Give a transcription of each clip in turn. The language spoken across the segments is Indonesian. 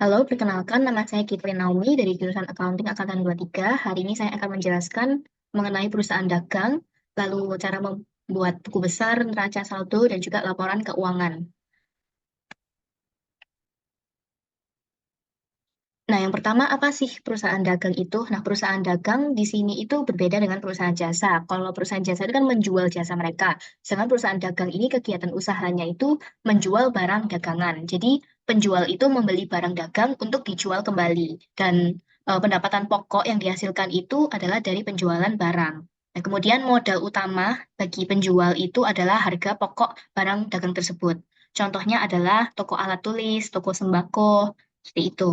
Halo, perkenalkan nama saya Kitri Naomi dari jurusan Accounting Angkatan 23. Hari ini saya akan menjelaskan mengenai perusahaan dagang, lalu cara membuat buku besar, neraca saldo, dan juga laporan keuangan. Nah, yang pertama apa sih perusahaan dagang itu? Nah, perusahaan dagang di sini itu berbeda dengan perusahaan jasa. Kalau perusahaan jasa itu kan menjual jasa mereka. Sedangkan perusahaan dagang ini kegiatan usahanya itu menjual barang dagangan. Jadi, penjual itu membeli barang dagang untuk dijual kembali. Dan pendapatan pokok yang dihasilkan itu adalah dari penjualan barang. Nah, kemudian modal utama bagi penjual itu adalah harga pokok barang dagang tersebut. Contohnya adalah toko alat tulis, toko sembako, seperti itu.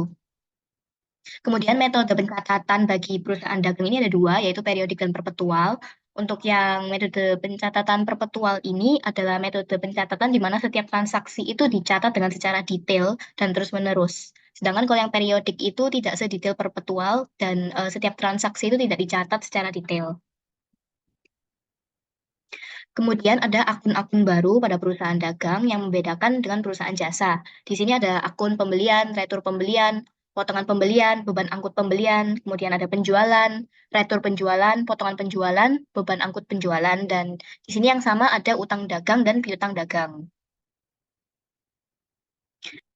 Kemudian metode pencatatan bagi perusahaan dagang ini ada dua, yaitu periodik dan perpetual. Untuk yang metode pencatatan perpetual ini adalah metode pencatatan di mana setiap transaksi itu dicatat dengan secara detail dan terus-menerus. Sedangkan kalau yang periodik itu tidak sedetail perpetual dan setiap transaksi itu tidak dicatat secara detail. Kemudian ada akun-akun baru pada perusahaan dagang yang membedakan dengan perusahaan jasa. Di sini ada akun pembelian, retur pembelian, potongan pembelian, beban angkut pembelian, kemudian ada penjualan, retur penjualan, potongan penjualan, beban angkut penjualan, dan di sini yang sama ada utang dagang dan piutang dagang.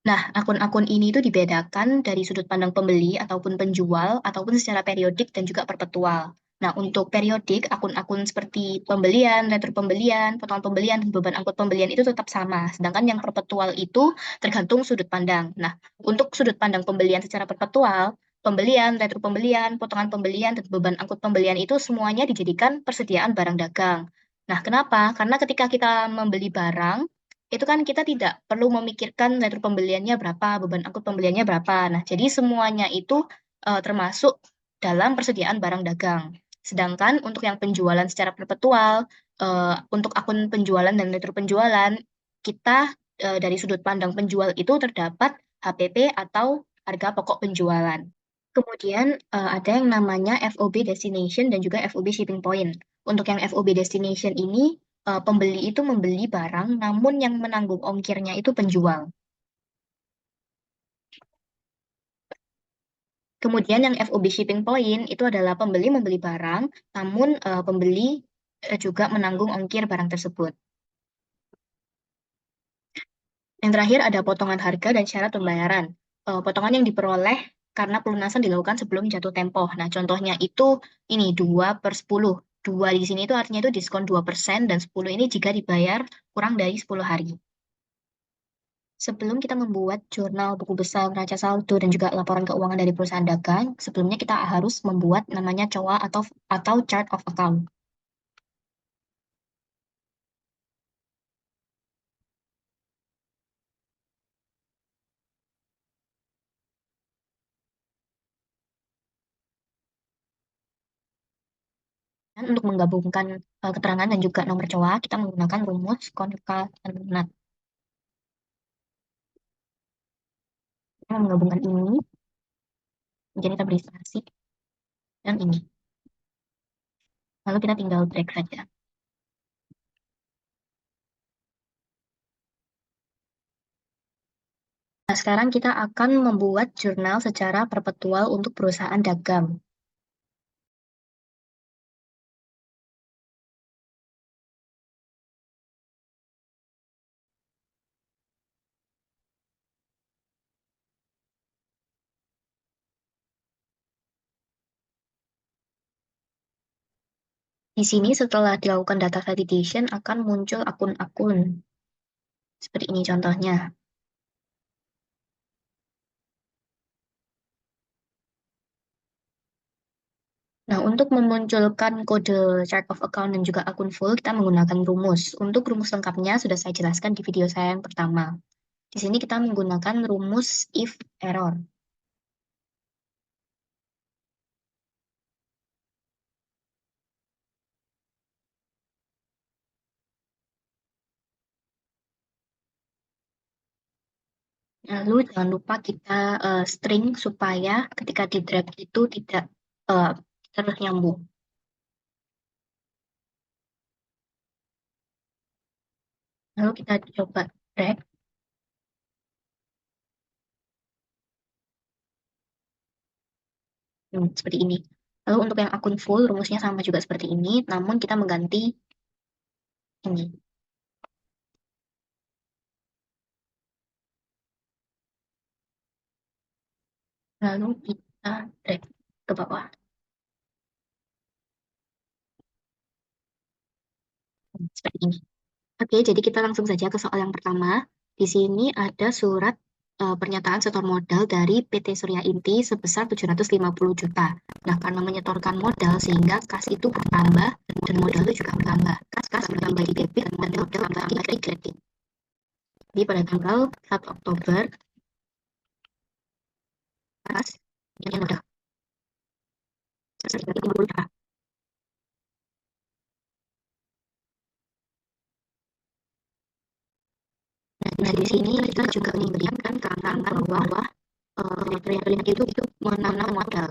Nah, akun-akun ini itu dibedakan dari sudut pandang pembeli ataupun penjual ataupun secara periodik dan juga perpetual. Nah, untuk periodik, akun-akun seperti pembelian, retur pembelian, potongan pembelian, dan beban angkut pembelian itu tetap sama. Sedangkan yang perpetual itu tergantung sudut pandang. Nah, untuk sudut pandang pembelian secara perpetual, pembelian, retur pembelian, potongan pembelian, dan beban angkut pembelian itu semuanya dijadikan persediaan barang dagang. Nah, kenapa? Karena ketika kita membeli barang, itu kan kita tidak perlu memikirkan retur pembeliannya berapa, beban angkut pembeliannya berapa. Nah, jadi semuanya itu termasuk dalam persediaan barang dagang. Sedangkan untuk yang penjualan secara perpetual, untuk akun penjualan dan retur penjualan, kita dari sudut pandang penjual itu terdapat HPP atau harga pokok penjualan. Kemudian ada yang namanya FOB destination dan juga FOB shipping point. Untuk yang FOB destination ini, pembeli itu membeli barang, namun yang menanggung ongkirnya itu penjual. Kemudian yang FOB shipping point itu adalah pembeli membeli barang, namun pembeli juga menanggung ongkir barang tersebut. Yang terakhir ada potongan harga dan syarat pembayaran. Potongan yang diperoleh karena pelunasan dilakukan sebelum jatuh tempo. Nah, contohnya itu ini 2 per 10. 2 di sini itu artinya itu diskon 2% dan 10 ini jika dibayar kurang dari 10 hari. Sebelum kita membuat jurnal buku besar, neraca saldo, dan juga laporan keuangan dari perusahaan dagang, sebelumnya kita harus membuat namanya COA atau chart of account. Dan untuk menggabungkan keterangan dan juga nomor COA, kita menggunakan rumus konkatenat. Kita menggabungkan ini menjadi tablisasi dan ini. Lalu kita tinggal drag saja. Nah, sekarang kita akan membuat jurnal secara perpetual untuk perusahaan dagang. Di sini setelah dilakukan data validation akan muncul akun-akun. Seperti ini contohnya. Nah, untuk memunculkan kode chart of account dan juga akun full, kita menggunakan rumus. Untuk rumus lengkapnya sudah saya jelaskan di video saya yang pertama. Di sini kita menggunakan rumus if error. Lalu jangan lupa kita string supaya ketika di drag itu tidak eh, terus nyambung. Lalu kita coba drag. Seperti ini. Lalu untuk yang akun full, rumusnya sama juga seperti ini, namun kita mengganti ini. Lalu kita drag ke bawah. Seperti ini. Oke, jadi kita langsung saja ke soal yang pertama. Di sini ada surat pernyataan setor modal dari PT Surya Inti sebesar 750 juta. Nah, karena menyetorkan modal sehingga kas itu bertambah dan modal itu juga bertambah. Kas bertambah di debit dan modal bertambah di kredit. Jadi pada tanggal 1 Oktober, kas yang modal sebesar 350 juta. Nah, di sini kita juga memberikan keterangan bahwa terlihat itu menanam modal.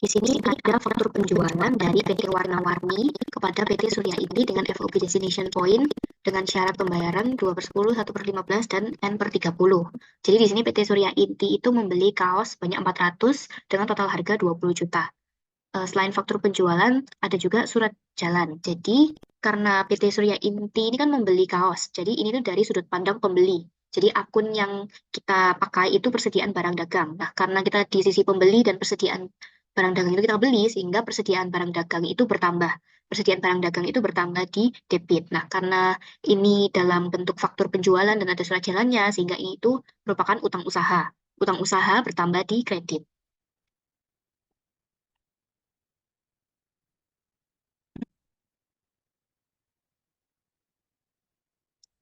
Di sini ada faktur penjualan dari PT Warna-Warni kepada PT Surya Inti dengan FOB Destination Point dengan syarat pembayaran 2/10, 1/15, dan N/30. Jadi di sini PT Surya Inti itu membeli kaos sebanyak 400 dengan total harga 20 juta. Selain faktur penjualan, ada juga surat jalan. Jadi karena PT Surya Inti ini kan membeli kaos, jadi ini tuh dari sudut pandang pembeli. Jadi akun yang kita pakai itu persediaan barang dagang. Nah, karena kita di sisi pembeli dan persediaan barang dagang itu kita beli, sehingga persediaan barang dagang itu bertambah. Persediaan barang dagang itu bertambah di debit. Nah, karena ini dalam bentuk faktur penjualan dan ada surat jalannya, sehingga ini itu merupakan utang usaha. Utang usaha bertambah di kredit.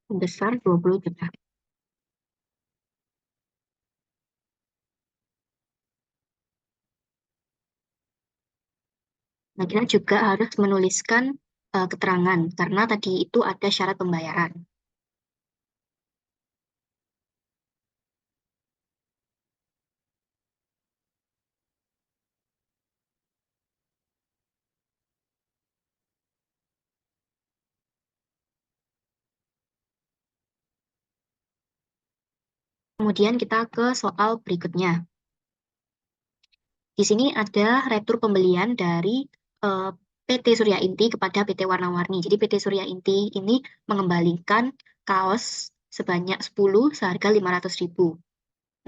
Sebesar 20 juta. Nah, kita juga harus menuliskan keterangan karena tadi itu ada syarat pembayaran. Kemudian kita ke soal berikutnya. Di sini ada retur pembelian dari PT Surya Inti kepada PT Warna-Warni. Jadi PT Surya Inti ini mengembalikan kaos sebanyak 10 seharga 500.000.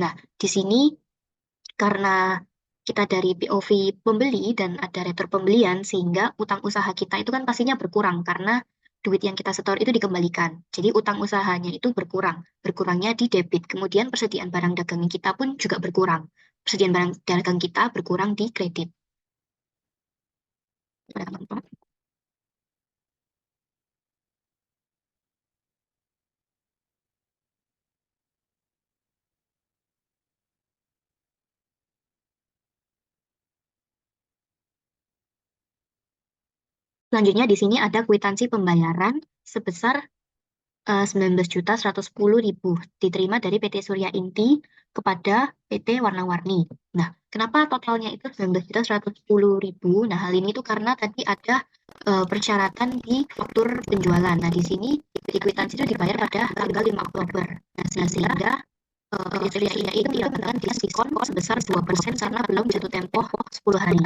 Nah, di sini karena kita dari POV pembeli dan ada retur pembelian, sehingga utang usaha kita itu kan pastinya berkurang karena duit yang kita setor itu dikembalikan. Jadi utang usahanya itu berkurang, berkurangnya di debit. Kemudian persediaan barang dagang kita pun juga berkurang. Persediaan barang dagang kita berkurang di kredit. Selanjutnya di sini ada kwitansi pembayaran sebesar 19.110.000 diterima dari PT Surya Inti kepada PT Warna-Warni. Nah, kenapa totalnya itu 19.110.000? Nah, hal ini tuh karena tadi ada persyaratan di faktur penjualan. Nah, di sini di kwitansi itu dibayar pada tanggal 5 Oktober. Nah, sehingga PT Surya Inti itu mendapatkan diskon sebesar 2% karena belum jatuh tempo 10 hari.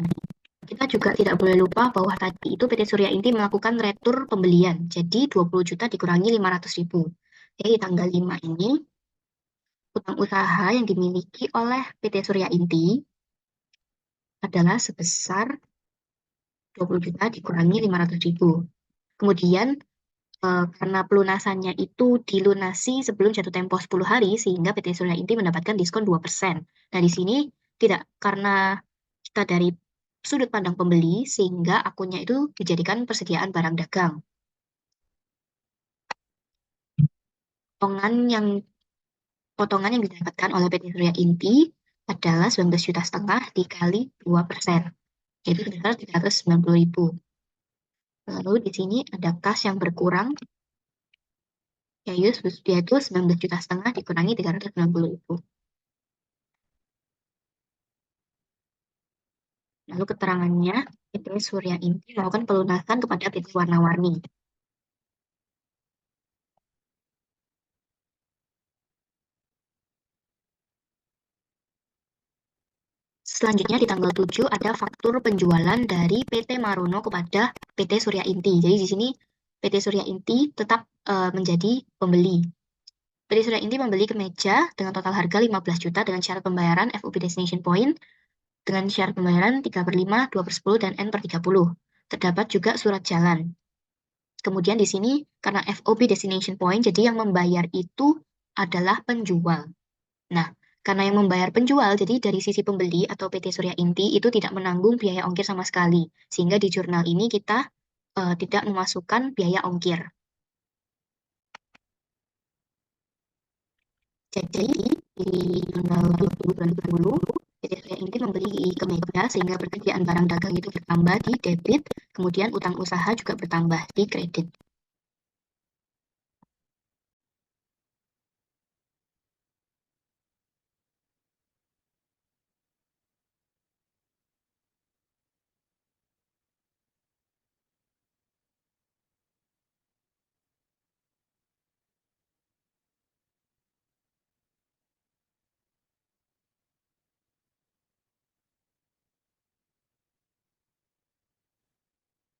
Kita juga tidak boleh lupa bahwa tadi itu PT Surya Inti melakukan retur pembelian. Jadi 20 juta dikurangi 500.000. Jadi di tanggal 5 ini, utang usaha yang dimiliki oleh PT Surya Inti adalah sebesar 20 juta dikurangi 500.000. Kemudian karena pelunasannya itu dilunasi sebelum jatuh tempo 10 hari, sehingga PT Surya Inti mendapatkan diskon 2%. Nah, di sini tidak, karena kita dari sudut pandang pembeli, sehingga akunnya itu dijadikan persediaan barang dagang. Potongan yang potongan yang didapatkan oleh PT Surya Inti adalah 19,5 juta dikali 2%, yaitu sebesar 390.000. Lalu di sini ada kas yang berkurang, yaitu 19,5 juta dikurangi 390.000. Lalu keterangannya, PT Surya Inti melakukan pelunasan kepada PT Warna-Warni. Selanjutnya di tanggal 7 ada faktur penjualan dari PT Marono kepada PT Surya Inti. Jadi di sini PT Surya Inti tetap menjadi pembeli. PT Surya Inti membeli kemeja dengan total harga 15 juta dengan syarat pembayaran FOB Destination Point dengan syarat pembayaran 3/5, 2/10, dan N/30. Terdapat juga surat jalan. Kemudian di sini karena FOB Destination Point, jadi yang membayar itu adalah penjual. Nah, karena yang membayar penjual, jadi dari sisi pembeli atau PT Surya Inti itu tidak menanggung biaya ongkir sama sekali. Sehingga di jurnal ini kita tidak memasukkan biaya ongkir. Jadi di tanggal 2020, PT Surya Inti membeli kemeja sehingga persediaan barang dagang itu bertambah di debit, kemudian utang usaha juga bertambah di kredit.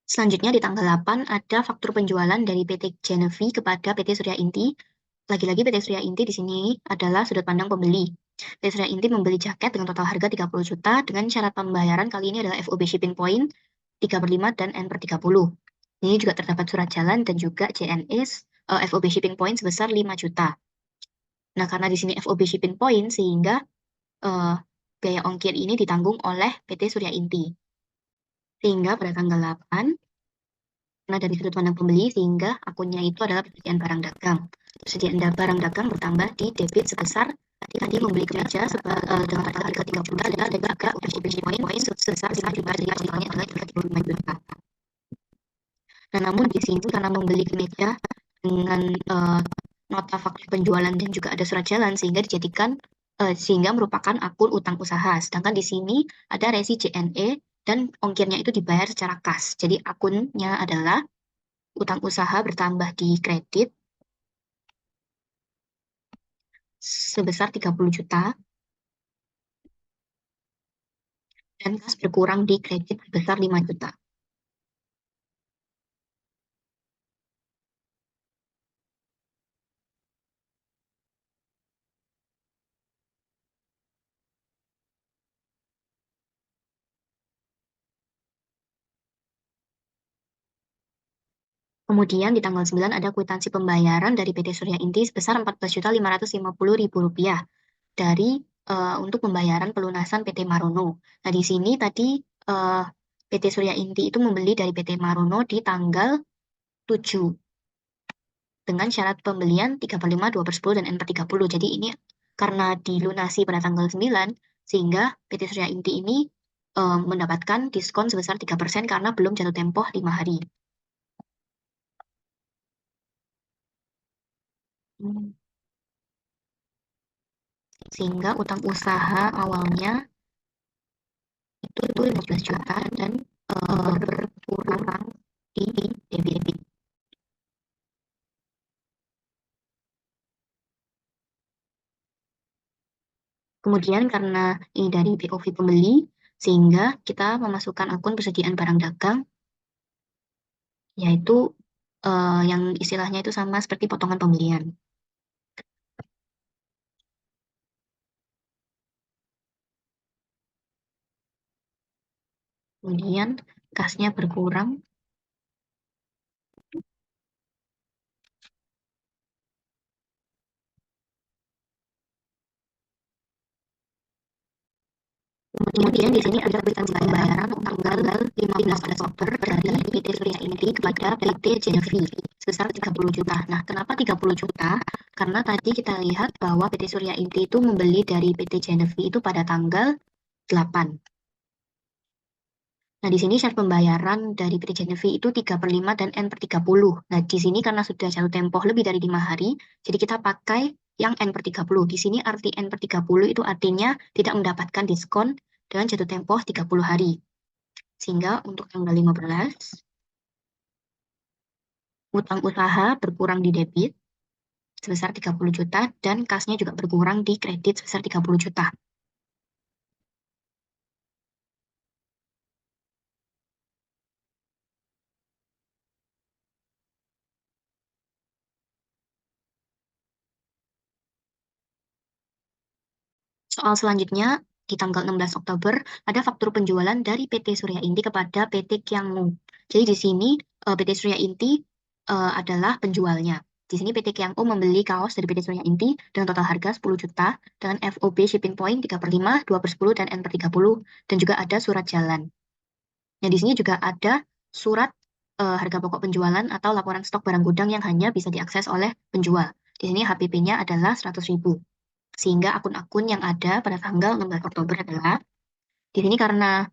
Selanjutnya di tanggal 8 ada faktur penjualan dari PT Genevi kepada PT Surya Inti. Lagi-lagi PT Surya Inti di sini adalah sudut pandang pembeli. PT Surya Inti membeli jaket dengan total harga 30 juta dengan syarat pembayaran kali ini adalah FOB Shipping Point 3/5 dan N/30. Ini juga terdapat surat jalan dan juga CNS FOB Shipping Point sebesar 5 juta. Nah, karena di sini FOB Shipping Point sehingga eh, biaya ongkir ini ditanggung oleh PT Surya Inti. Sehingga pada tanggal 8 karena dari sudut pandang pembeli sehingga akunnya itu adalah persediaan barang dagang. Persediaan barang dagang bertambah di debit sebesar tadi membeli kemeja dengan total harga 3 juta dan juga OPC poin sebesar 5 juta, jadi totalnya adalah 35 juta. Nah, namun di sini karena membeli kemeja dengan nota faktur penjualan dan juga ada surat jalan sehingga merupakan akun utang usaha. Sedangkan di sini ada resi JNE dan ongkirnya itu dibayar secara kas. Jadi akunnya adalah utang usaha bertambah di kredit sebesar 30 juta dan kas berkurang di kredit sebesar 5 juta. Kemudian di tanggal 9 ada kwitansi pembayaran dari PT Surya Inti sebesar 14.550.000 rupiah dari untuk pembayaran pelunasan PT Marono. Nah, di sini tadi PT Surya Inti itu membeli dari PT Marono di tanggal 7 dengan syarat pembelian 3/5, 2/10, dan N/30. Jadi ini karena dilunasi pada tanggal 9, sehingga PT Surya Inti ini mendapatkan diskon sebesar 3% karena belum jatuh tempo 5 hari. Sehingga utang usaha awalnya itu 15 juta dan berkurang di debit. Kemudian karena ini dari POV pembeli, sehingga kita memasukkan akun persediaan barang dagang, yaitu yang istilahnya itu sama seperti potongan pembelian. Kemudian kasnya berkurang. Kemudian di sini ada kwitansi pembayaran tanggal 15 Oktober dari PT Surya Inti kepada PT Genevi sebesar 30 juta. Nah, kenapa 30 juta? Karena tadi kita lihat bahwa PT Surya Inti itu membeli dari PT Genevi itu pada tanggal 8. Nah, di sini syarat pembayaran dari PT Genevi itu 3/5 dan N/30. Nah, di sini karena sudah jatuh tempo lebih dari 5 hari, jadi kita pakai yang N/30. Di sini arti N/30 itu artinya tidak mendapatkan diskon dengan jatuh tempo 30 hari. Sehingga untuk tanggal 15, utang usaha berkurang di debit sebesar 30 juta dan kasnya juga berkurang di kredit sebesar 30 juta. Soal selanjutnya, di tanggal 16 Oktober, ada faktur penjualan dari PT Surya Inti kepada PT Kiangmu. Jadi di sini PT Surya Inti adalah penjualnya. Di sini PT Kiangmu membeli kaos dari PT Surya Inti dengan total harga 10 juta dengan FOB shipping point 3/5, 2/10, dan N/30, dan juga ada surat jalan. Nah, di sini juga ada surat harga pokok penjualan atau laporan stok barang gudang yang hanya bisa diakses oleh penjual. Di sini HPP-nya adalah 100.000. Sehingga akun-akun yang ada pada tanggal 16 Oktober adalah, di sini karena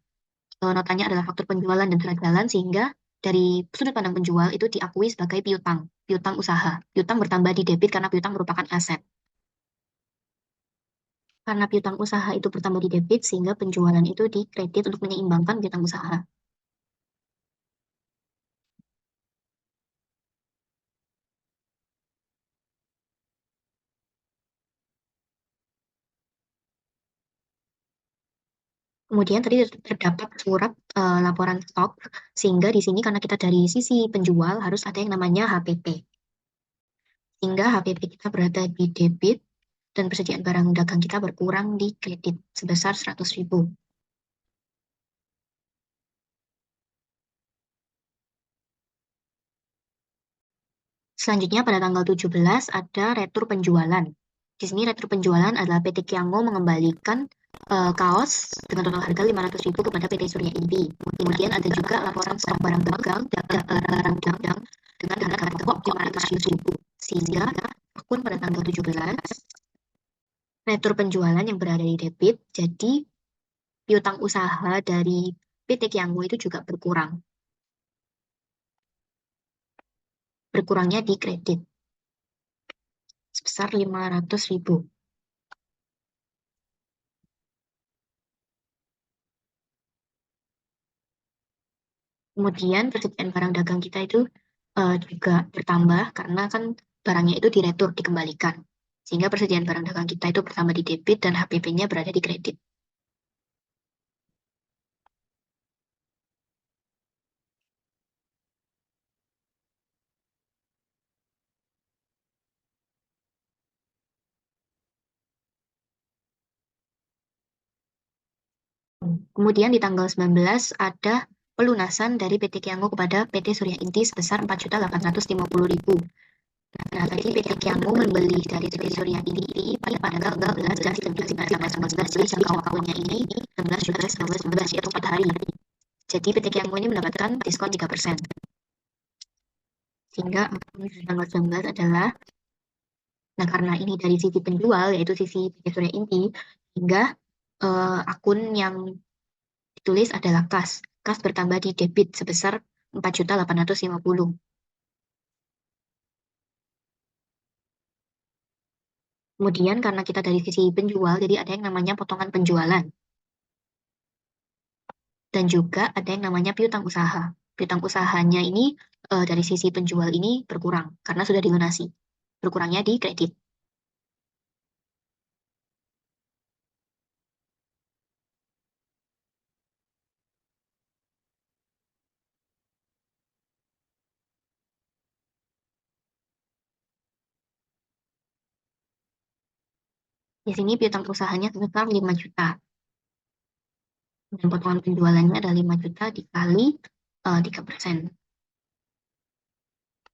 notanya adalah faktur penjualan dan surat jalan, sehingga dari sudut pandang penjual itu diakui sebagai piutang, piutang usaha. Piutang bertambah di debit karena piutang merupakan aset. Karena piutang usaha itu bertambah di debit, sehingga penjualan itu dikredit untuk menyeimbangkan piutang usaha. Kemudian tadi terdapat surat laporan stok, sehingga di sini karena kita dari sisi penjual harus ada yang namanya HPP. Sehingga HPP kita berada di debit dan persediaan barang dagang kita berkurang di kredit sebesar 100.000. Selanjutnya pada tanggal 17 ada retur penjualan. Di sini retur penjualan adalah PT Kiango mengembalikan kaos dengan total harga 500.000 kepada PT Surya Inti. Kemudian ada juga laporan stok barang dagang, barang dagang dengan harga pokok 500.000. Sehingga akun pada tanggal 17 retur penjualan yang berada di debit, jadi piutang usaha dari PT Kiango itu juga berkurang. Berkurangnya di kredit sebesar 500.000. Kemudian persediaan barang dagang kita itu juga bertambah karena kan barangnya itu diretur, dikembalikan. Sehingga persediaan barang dagang kita itu bertambah di debit dan HPP-nya berada di kredit. Kemudian di tanggal 19 ada pelunasan dari PT Kiango kepada PT Surya Inti sebesar 4.850.000. Nah, tadi PT Kiango membeli dari PT Surya Inti pada tanggal 14 dan 19 jadi jangka waktunya ini 16 juga 19 yaitu 4 hari. Jadi PT Kiango ini mendapatkan diskon 3%. Sehingga akun tanggal 19 adalah, nah karena ini dari sisi penjual, yaitu sisi PT Surya Inti, sehingga akun yang ditulis adalah kas. Kas bertambah di debit sebesar 4.850. Kemudian karena kita dari sisi penjual, jadi ada yang namanya potongan penjualan. Dan juga ada yang namanya piutang usaha. Piutang usahanya ini dari sisi penjual ini berkurang karena sudah dilunasi. Berkurangnya di kredit. Di sini piutang usahanya sebesar 5 juta. Dan potongan penjualannya adalah 5 juta dikali 3%.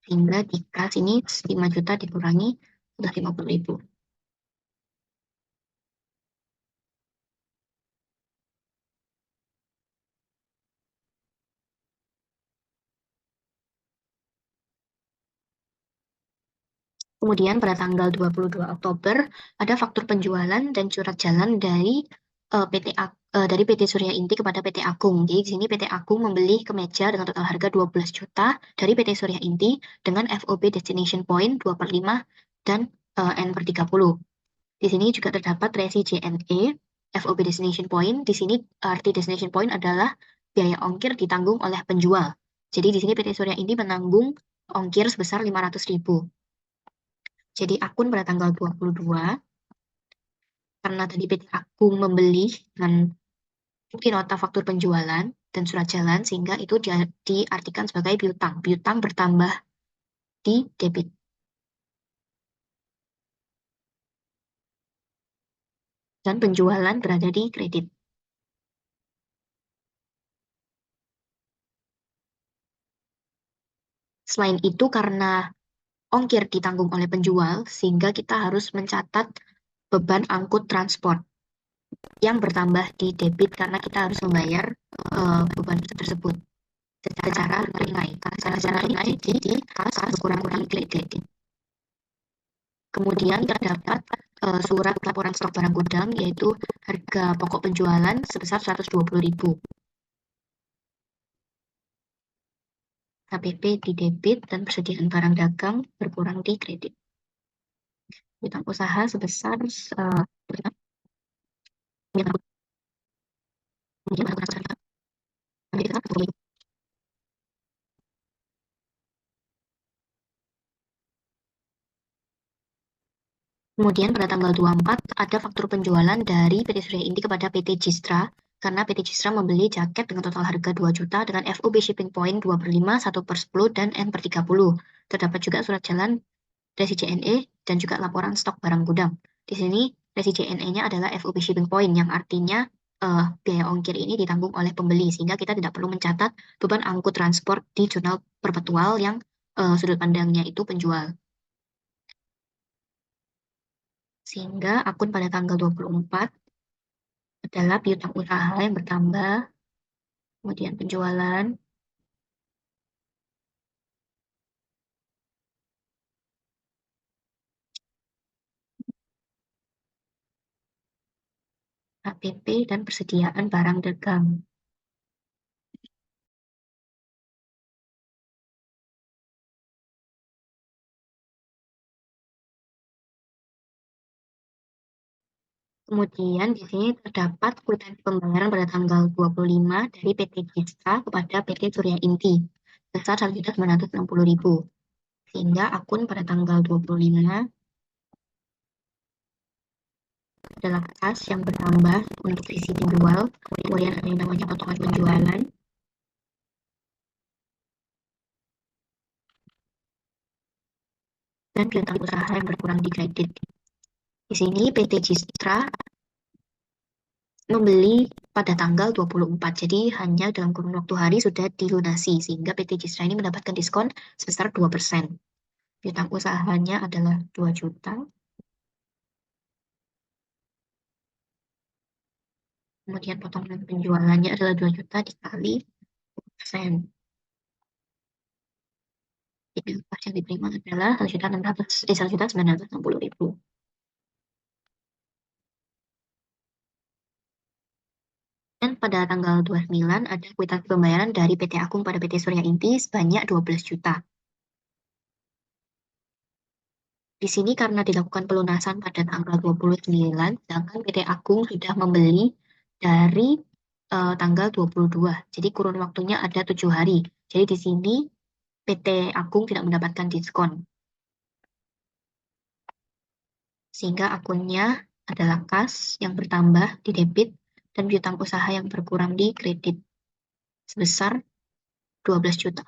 Sehingga jika sini 5 juta dikurangi sudah 50.000. Kemudian pada tanggal 22 Oktober ada faktur penjualan dan surat jalan dari dari PT Surya Inti kepada PT Agung. Jadi di sini PT Agung membeli kemeja dengan total harga 12 juta dari PT Surya Inti dengan FOB Destination Point 2/5 dan N/30. Di sini juga terdapat resi JNE, FOB Destination Point. Di sini arti Destination Point adalah biaya ongkir ditanggung oleh penjual. Jadi di sini PT Surya Inti menanggung ongkir sebesar 500.000. Jadi akun pada tanggal 22, karena tadi PT Agung membeli dengan bukti nota faktur penjualan dan surat jalan, sehingga itu diartikan sebagai piutang. Piutang bertambah di debit. dan penjualan berada di kredit. Selain itu, karena ongkir ditanggung oleh penjual, sehingga kita harus mencatat beban angkut transport yang bertambah di debit karena kita harus membayar beban tersebut secara tunai. Karena secara tunai, jadi kas berkurang-kurang kredit. Kemudian terdapat surat laporan stok barang gudang, yaitu harga pokok penjualan sebesar 120.000. HPP di debit dan persediaan barang dagang berkurang di kredit. Utang usaha sebesar Kemudian pada tanggal 24 ada faktur penjualan dari PT Surya Inti kepada PT Cistra karena PT Cistra membeli jaket dengan total harga 2 juta dengan FOB shipping point 2/5, 1/10, dan N/30. Terdapat juga surat jalan resi JNE dan juga laporan stok barang gudang. Di sini resi JNE-nya adalah FOB shipping point yang artinya biaya ongkir ini ditanggung oleh pembeli sehingga kita tidak perlu mencatat beban angkut transport di jurnal perpetual yang sudut pandangnya itu penjual. Sehingga akun pada tanggal 24 adalah piutang usaha yang bertambah, kemudian penjualan, HPP, dan persediaan barang dagang. Kemudian di sini terdapat kwitansi pembayaran pada tanggal 25 dari PT Cistra kepada PT Surya Inti sebesar 1.960.000. Sehingga akun pada tanggal 25 adalah kas yang bertambah untuk sisi penjual, kemudian ada yang namanya potongan penjualan, dan piutang usaha yang berkurang di kredit. Di sini PT Cistra membeli pada tanggal 24, jadi hanya dalam kurun waktu hari sudah dilunasi, sehingga PT Cistra ini mendapatkan diskon sebesar 2%. Piutang usahanya adalah 2 juta, kemudian potongan penjualannya adalah 2 juta dikali persen. Jadi pas yang diterima adalah 1.960.000. Dan pada tanggal 29 ada kwitansi pembayaran dari PT Agung pada PT Surya Inti sebanyak 12 juta. Di sini karena dilakukan pelunasan pada tanggal 29, sedangkan PT Agung sudah membeli dari tanggal 22. Jadi kurun waktunya ada 7 hari. Jadi di sini PT Agung tidak mendapatkan diskon. Sehingga akunnya adalah kas yang bertambah di debit dan piutang usaha yang berkurang di kredit sebesar 12 juta.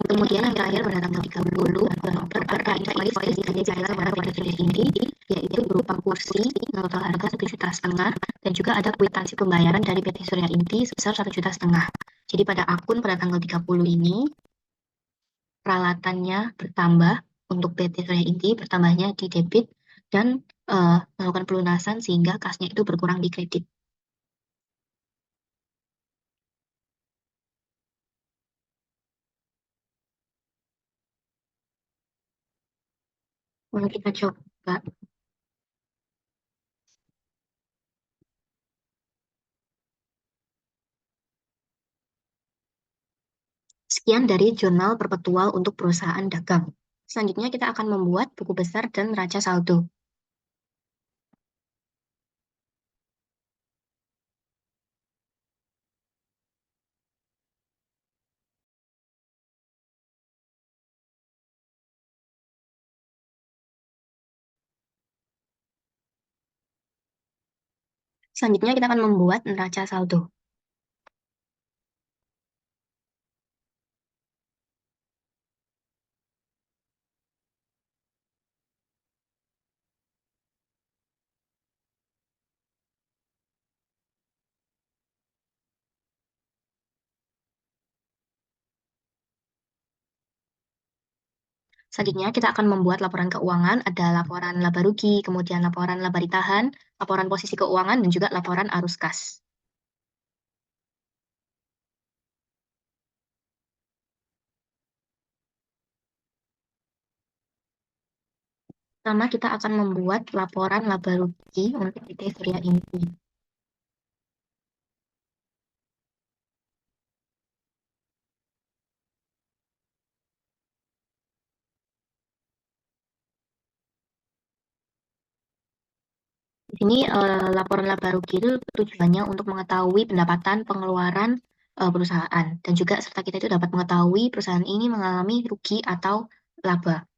Kemudian yang terakhir pada tanggal 30 ada invoice dari Jaila pada pada ini, yaitu berupa kursi dengan total harga 1,5 juta dan juga ada kwitansi pembayaran dari PT Surya Inti sebesar 1,5 juta. Jadi pada akun pada tanggal 30 ini peralatannya bertambah untuk PT Surya Inti bertambahnya di debit dan melakukan pelunasan sehingga kasnya itu berkurang di kredit. Kalau kita coba sekian dari jurnal perpetual untuk perusahaan dagang. Selanjutnya kita akan membuat buku besar dan neraca saldo. Selanjutnya kita akan membuat neraca saldo. Selanjutnya, kita akan membuat laporan keuangan, ada laporan laba rugi, kemudian laporan laba ditahan, laporan posisi keuangan, dan juga laporan arus kas. Pertama, kita akan membuat laporan laba rugi untuk PT Surya Inti. Di sini laporan laba rugi itu tujuannya untuk mengetahui pendapatan pengeluaran perusahaan dan juga serta kita itu dapat mengetahui perusahaan ini mengalami rugi atau laba.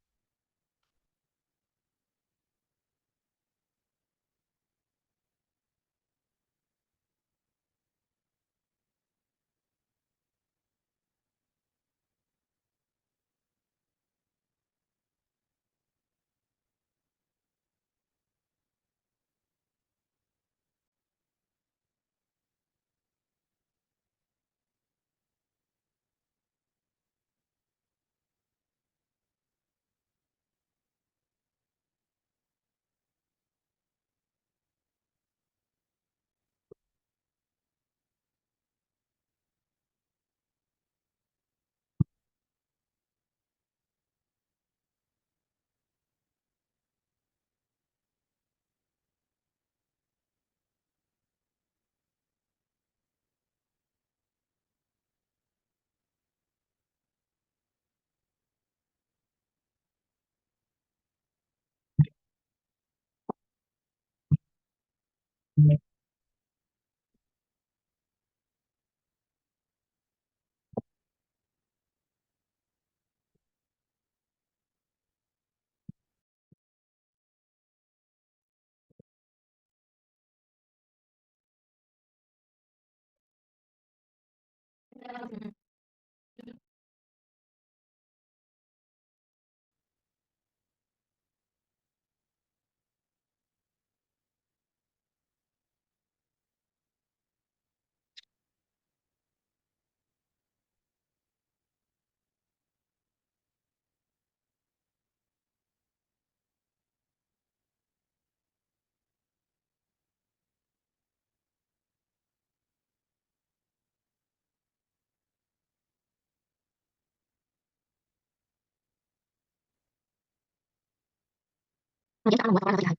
Kemudian kita akan membuat laporan laba ditahan.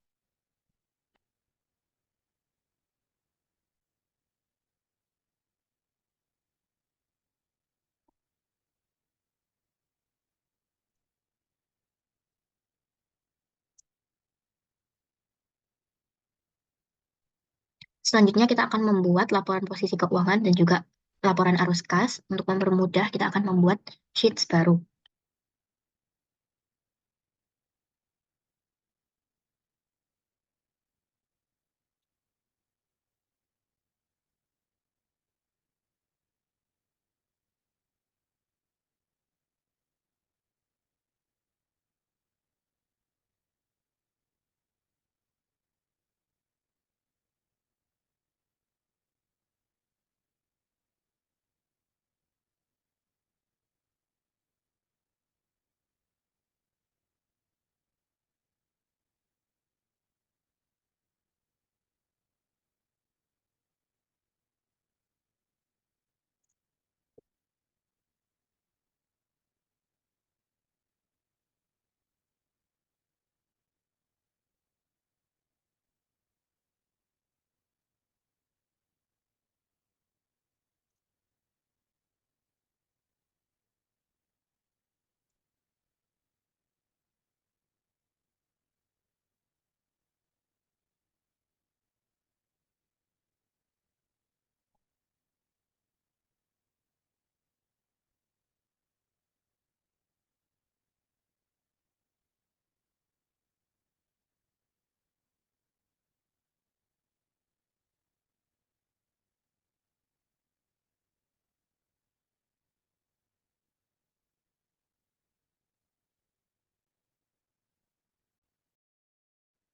Selanjutnya kita akan membuat laporan posisi keuangan dan juga laporan arus kas. Untuk mempermudah, kita akan membuat sheets baru.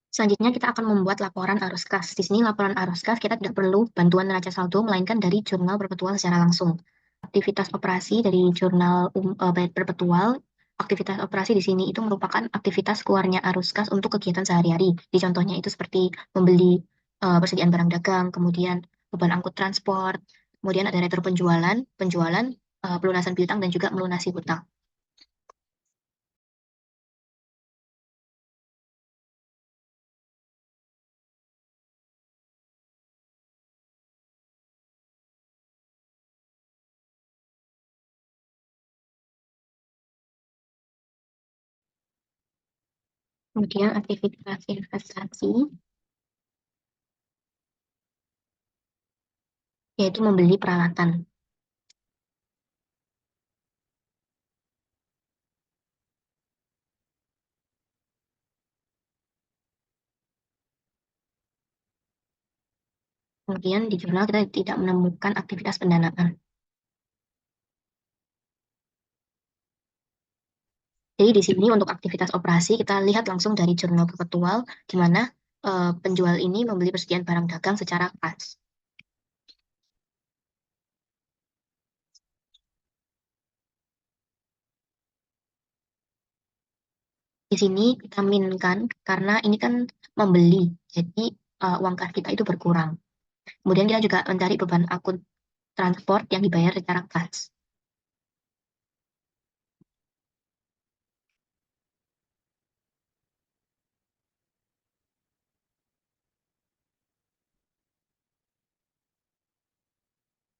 Selanjutnya kita akan membuat laporan arus kas. Di sini laporan arus kas kita tidak perlu bantuan neraca saldo, melainkan dari jurnal perpetual secara langsung. Aktivitas operasi dari jurnal perpetual aktivitas operasi di sini itu merupakan aktivitas keluarnya arus kas untuk kegiatan sehari-hari. Di contohnya itu seperti membeli persediaan barang dagang, kemudian beban angkut transport, kemudian ada retro penjualan, penjualan, pelunasan piutang dan juga melunasi hutang. Kemudian aktivitas investasi yaitu membeli peralatan. Kemudian di jurnal kita tidak menemukan aktivitas pendanaan. Jadi di sini untuk aktivitas operasi kita lihat langsung dari jurnal perpetual di mana penjual ini membeli persediaan barang dagang secara kas. Di sini kita minkan karena ini kan membeli, jadi uang kas kita itu berkurang. Kemudian kita juga mencari beban akun transport yang dibayar secara kas.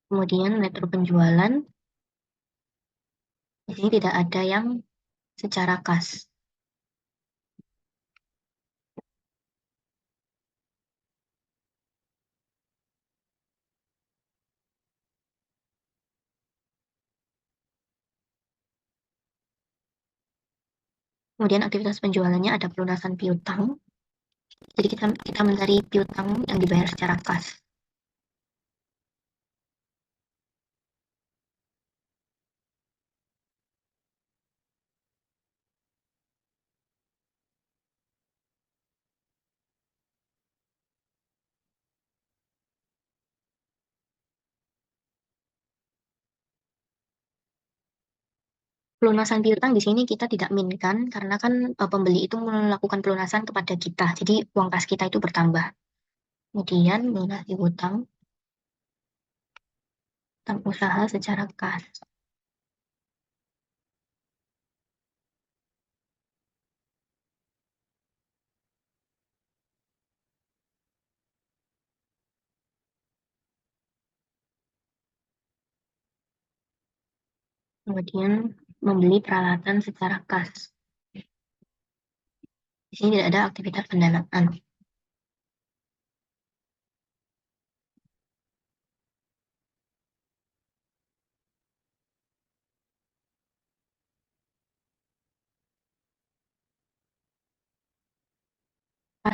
Kemudian metode penjualan, di sini tidak ada yang secara kas. Kemudian aktivitas penjualannya ada pelunasan piutang. Jadi kita mencari piutang yang dibayar secara kas. Pelunasan piutang di sini kita tidak minkan karena kan pembeli itu melakukan pelunasan kepada kita. Jadi uang kas kita itu bertambah. Kemudian melunasi hutang, hutang usaha secara kas. Kemudian membeli peralatan secara kas. Di sini tidak ada aktivitas pendanaan.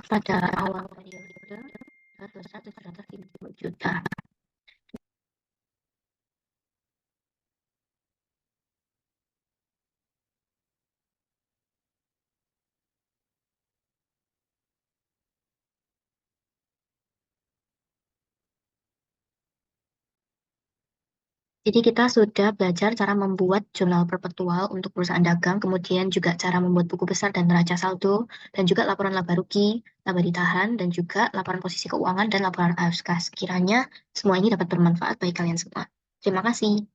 Pada awal periode, 150 juta. Jadi kita sudah belajar cara membuat jurnal perpetual untuk perusahaan dagang, kemudian juga cara membuat buku besar dan neraca saldo, dan juga laporan laba rugi, laba ditahan, dan juga laporan posisi keuangan dan laporan arus kas. Kiranya semua ini dapat bermanfaat bagi kalian semua. Terima kasih.